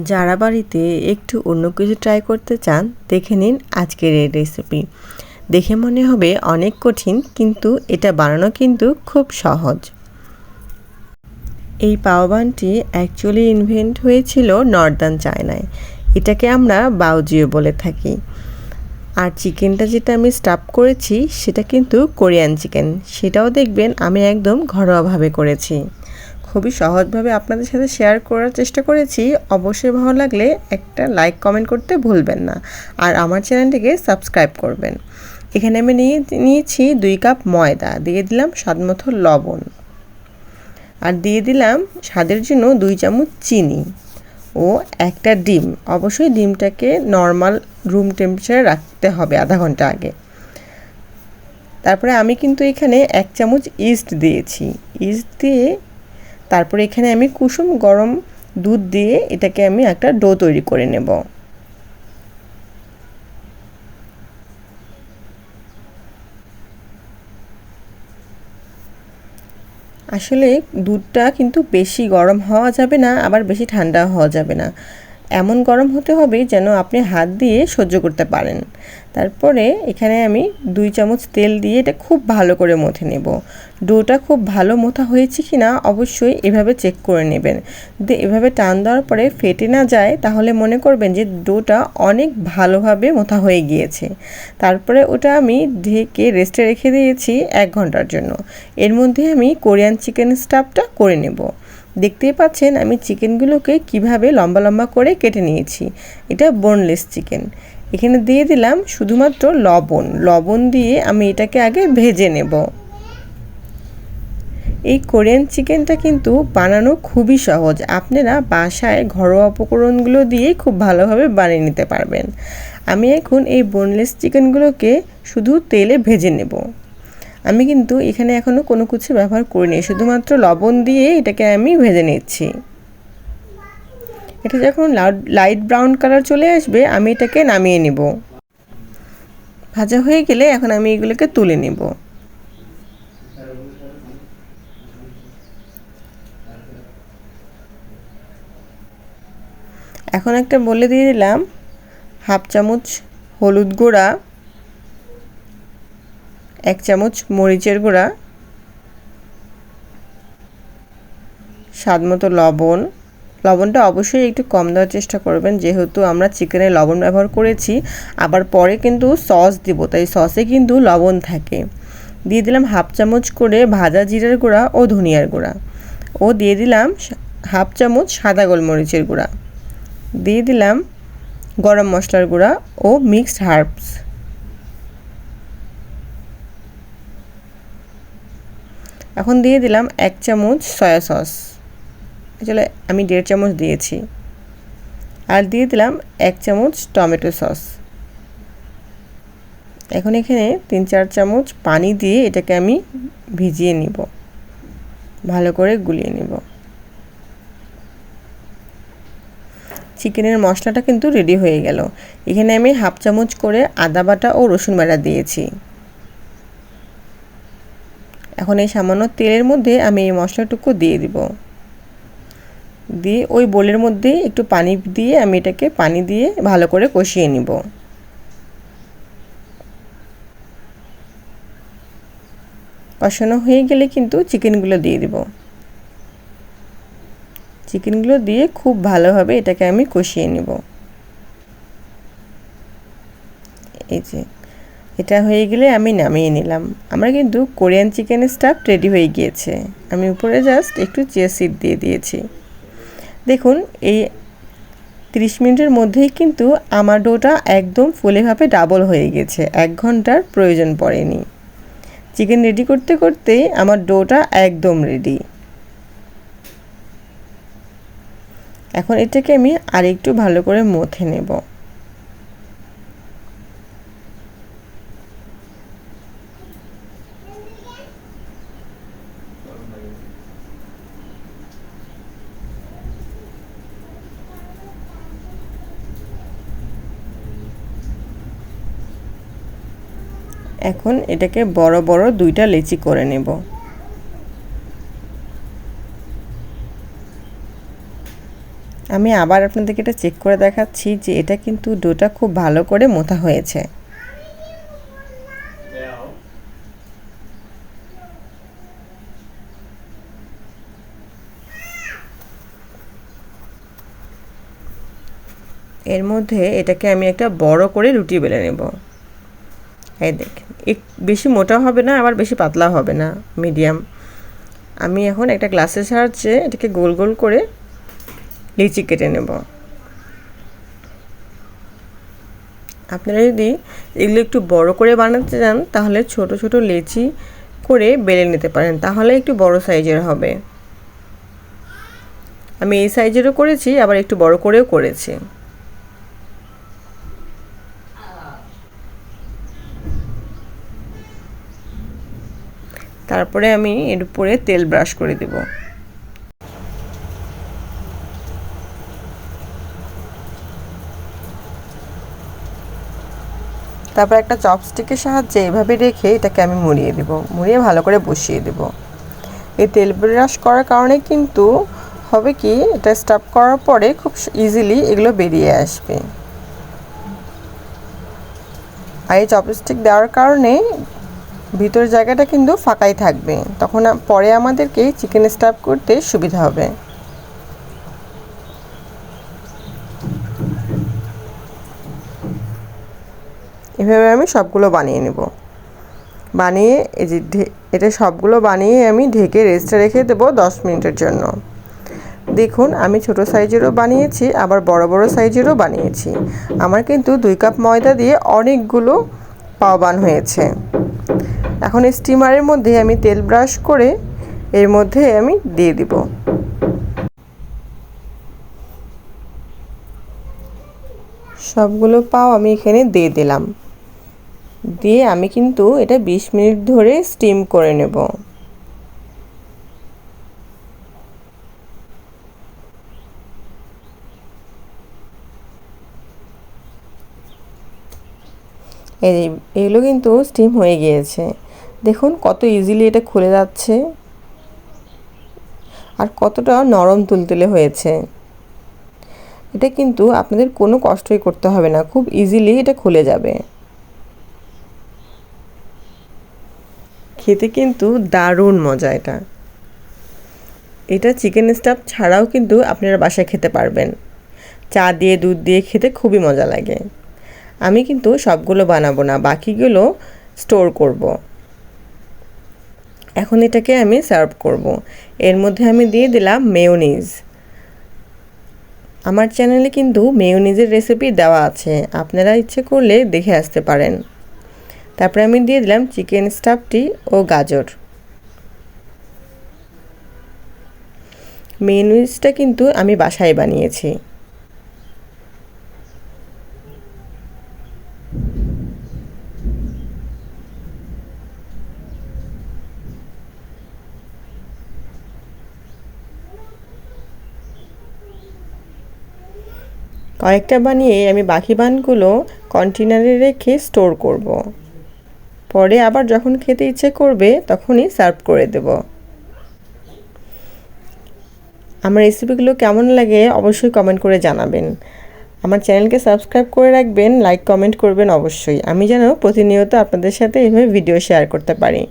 যারা বাড়িতে একটু অন্য কিছু ট্রাই করতে চান দেখে নিন আজকের এই রেসিপি। দেখে মনে হবে অনেক কঠিন, কিন্তু এটা বানানো কিন্তু খুব সহজ। এই পাওবানটি অ্যাকচুয়ালি ইনভেন্ট হয়েছিল নর্দার্ন চায়নায়। এটাকে আমরা বাওজিও বলে থাকি। আর চিকেনটা যেটা আমি স্টাফ করেছি সেটা কিন্তু কোরিয়ান চিকেন। সেটাও দেখবেন আমি একদম ঘরোয়াভাবে করেছি। খুবই সহজভাবে আপনাদের সাথে শেয়ার করার চেষ্টা করেছি। অবশ্যই ভালো লাগলে একটা লাইক কমেন্ট করতে ভুলবেন না, আর আমার চ্যানেলটিকে সাবস্ক্রাইব করবেন। এখানে আমি নিয়েছি 2 কাপ ময়দা, দিয়ে দিলাম স্বাদমতো লবণ, আর দিয়ে দিলাম স্বাদের জন্য 2 চামচ চিনি ও একটা ডিম। অবশ্যই ডিমটাকে নর্মাল রুম টেম্পারেচারে রাখতে হবে আধা ঘন্টা আগে। তারপরে আমি কিন্তু এখানে 1 চামচ ইস্ট দিয়েছি। ইস্ট দিয়ে তারপরে এখানে আমি কুসুম গরম দুধ দিয়ে এটাকে আমি একটা ডো তৈরি করে নেব। আসলে দুধটা কিন্তু বেশি গরম হওয়া যাবে না, আবার বেশি ঠান্ডা হওয়া যাবে না। এমন গরম হতে হবে যেন আপনি হাত দিয়ে সহ্য করতে পারেন। তারপরে এখানে আমি 2 চামচ তেল দিয়ে এটা খুব ভালো করে মথে নেব। ডোটা খুব ভালো মথা হয়েছে কি না অবশ্যই এভাবে চেক করে নেবেন। যদি এভাবে টান দেওয়ার পরে ফেটে না যায় তাহলে মনে করবেন যে ডোটা অনেক ভালোভাবে মথা হয়ে গিয়েছে। তারপরে ওটা আমি ঢেকে রেস্টে রেখে দিয়েছি 1 ঘন্টার জন্য। এর মধ্যে আমি কোরিয়ান চিকেন স্টাফটা করে নেব। দেখতেই পাচ্ছেন আমি চিকেনগুলোকে কিভাবে লম্বা লম্বা করে কেটে নিয়েছি। এটা বোনলেস চিকেন। এখানে দিয়ে দিলাম শুধুমাত্র লবণ দিয়ে আমি এটাকে আগে ভেজে নেব। এই কোরিয়ান চিকেনটা কিন্তু বানানো খুবই সহজ। আপনারা বাসায় ঘরোয়া উপকরণগুলো দিয়েই খুব ভালোভাবে বানিয়ে নিতে পারবেন। আমি এখন এই বোনলেস চিকেনগুলোকে শুধু তেলে ভেজে নেব। আমি কিন্তু এখানে এখনও কোনো কিছু ব্যবহার করিনি, শুধুমাত্র লবণ দিয়ে এটাকে আমি ভেজে নিচ্ছি। এটা যখন লাইট ব্রাউন কালার চলে আসবে আমি এটাকে নামিয়ে নেব। ভাজা হয়ে গেলে এখন আমি এগুলোকে তুলে নেব। এখন একটা বলে দিয়ে দিলাম 1/2 চামচ হলুদ গুঁড়া, 1 চামচ মরিচের গুঁড়া, স্বাদমতো লবণ। লবণটা অবশ্যই একটু কম দেওয়ার চেষ্টা করবেন, যেহেতু আমরা চিকেনে লবণ ব্যবহার করেছি। আবার পরে কিন্তু সস দিব, তাই সসে কিন্তু লবণ থাকে। দিয়ে দিলাম 1/2 চামচ করে ভাজা জিরার গুঁড়া ও ধনিয়ার গুঁড়া, ও দিয়ে দিলাম 1/2 চামচ সাদা গোলমরিচের গুঁড়া, দিয়ে দিলাম গরম মশলার গুঁড়া ও মিক্সড হার্বস। এখন দিয়ে দিলাম 1 চামচ সয়া সস, আসলে আমি 1.5 চামচ দিয়েছি। আর দিয়ে দিলাম 1 চামচ টমেটো সস। এখন এখানে 3-4 চামচ পানি দিয়ে এটাকে আমি ভিজিয়ে নিব, ভালো করে গুলিয়ে নিব। চিকেনের মশলাটা কিন্তু রেডি হয়ে গেল। এখানে আমি 1/2 চামচ করে আদা বাটা ও রসুন বাটা দিয়েছি। এখন এই সামান্য তেলের মধ্যে আমি এই মশলাটুকু দিয়ে দিব। দিয়ে ওই বোলের মধ্যে একটু পানি দিয়ে আমি এটাকে পানি দিয়ে ভালো করে কষিয়ে নিব। কষানো হয়ে গেলে কিন্তু চিকেনগুলো দিয়ে দিব। চিকেনগুলো দিয়ে খুব ভালোভাবে এটাকে আমি কষিয়ে নেব। এই যে এটা হয়ে গেলে আমি নামিয়ে নিলাম। আমরা কিন্তু কোরিয়ান চিকেনের স্টাফ রেডি হয়ে গিয়েছে। আমি উপরে জাস্ট একটু চিয়া সিড দিয়ে দিয়েছি। দেখুন এই 30 মিনিটের মধ্যেই কিন্তু আমার ডোটা একদম ফুলেভাবে ডাবল হয়ে গেছে। 1 ঘন্টার প্রয়োজন পড়েনি। চিকেন রেডি করতে করতেই আমার ডোটা একদম রেডি। এখন এটাকে আমি আরেকটু ভালো করে মথে নেব। এখন এটাকে বড় বড় 2টা লেচি করে নেব। আমি আবার আপনাদেরকে এটা চেক করে দেখাচ্ছি যে এটা কিন্তু ডোটা খুব ভালো করে মোথা হয়েছে। এর মধ্যে এটাকে আমি একটা বড় করে রুটি বেলে নেব। এই দেখেন, বেশি মোটা হবে না আবার বেশি পাতলা হবে না, মিডিয়াম। আমি এখন একটা গ্লাসের সাহায্যে এটাকে গোল গোল করে লিচি কেটে নেব। আপনারা যদি এগুলো একটু বড় করে বানাতে চান তাহলে ছোট ছোট লিচি করে বেলে নিতে পারেন, তাহলে একটু বড় সাইজের হবে। আমি এই সাইজেরও করেছি, আবার একটু বড় করেও করেছি। তারপরে আমি এর উপরে তেল ব্রাশ করে দেব। তারপর একটা চপস্টিকের সাহায্যে এভাবে রেখে এটাকে আমি মুড়িয়ে দেব, মুড়িয়ে ভালো করে বসিয়ে দেব। এই তেল ব্রাশ করার কারণে কিন্তু হবে কি, এটা স্টাফ করার পরে খুব ইজিলি এগুলো বেরিয়ে আসবে। আর এই চপস্টিক দেওয়ার কারণে ভিতরের জায়গাটা কিন্তু ফাঁকাই থাকবে, তখন পরে আমাদেরকে চিকেন স্টাফ করতে সুবিধা হবে। এভাবে আমি সবগুলো বানিয়ে নেব। বানিয়ে এই যে এটা সবগুলো বানিয়ে আমি ঢেকে রেস্টে রেখে দেবো 10 মিনিটের জন্য। দেখুন আমি ছোট সাইজেরও বানিয়েছি, আবার বড় বড় সাইজেরও বানিয়েছি। আমার কিন্তু 2 কাপ ময়দা দিয়ে অনেকগুলো পাও বান হয়েছে। এখন স্টিমারের মধ্যে আমি তেল ব্রাশ করে এর মধ্যে আমি দিয়ে দিব। সবগুলো পাও আমি এখানে দিয়ে দিলাম। দিয়ে আমি কিন্তু এটা 20 মিনিট ধরে স্টিম করে নেব। এগুলো কিন্তু স্টিম হয়ে গিয়েছে। দেখুন কত ইজিলি এটা খুলে যাচ্ছে আর কতটা নরম তুলতুলে হয়েছে। এটা কিন্তু আপনাদের কোনো কষ্টই করতে হবে না, খুব ইজিলি এটা খুলে যাবে। খেতে কিন্তু দারুণ মজা। এটা চিকেন স্টাফ ছাড়াও কিন্তু আপনারা বাসায় খেতে পারবেন। চা দিয়ে দুধ দিয়ে খেতে খুবই মজা লাগে। আমি কিন্তু সবগুলো বানাবো না, বাকিগুলো স্টোর করব। এখন এটাকে আমি সার্ভ করব। এর মধ্যে আমি দিয়ে দিলাম মেয়োনিজ। আমার চ্যানেলে কিন্তু মেয়োনিজের রেসিপি দেওয়া আছে, আপনারা ইচ্ছে করলে দেখে আসতে পারেন। তারপরে আমি দিয়ে দিলাম চিকেন স্টাফটি ও গাজর। মেয়োনিজটা কিন্তু আমি বাসায় বানিয়েছি। কয়েকটা বানিয়ে আমি বাকি বানগুলো কন্টেনারে রেখে স্টোর করব। পরে আবার যখন খেতে ইচ্ছে করবে তখনই সার্ভ করে দেব। আমার রেসিপিগুলো কেমন লাগে অবশ্যই কমেন্ট করে জানাবেন। আমার চ্যানেলকে সাবস্ক্রাইব করে রাখবেন, লাইক কমেন্ট করবেন অবশ্যই, আমি যেন প্রতিনিয়ত আপনাদের সাথে এইভাবে ভিডিও শেয়ার করতে পারি।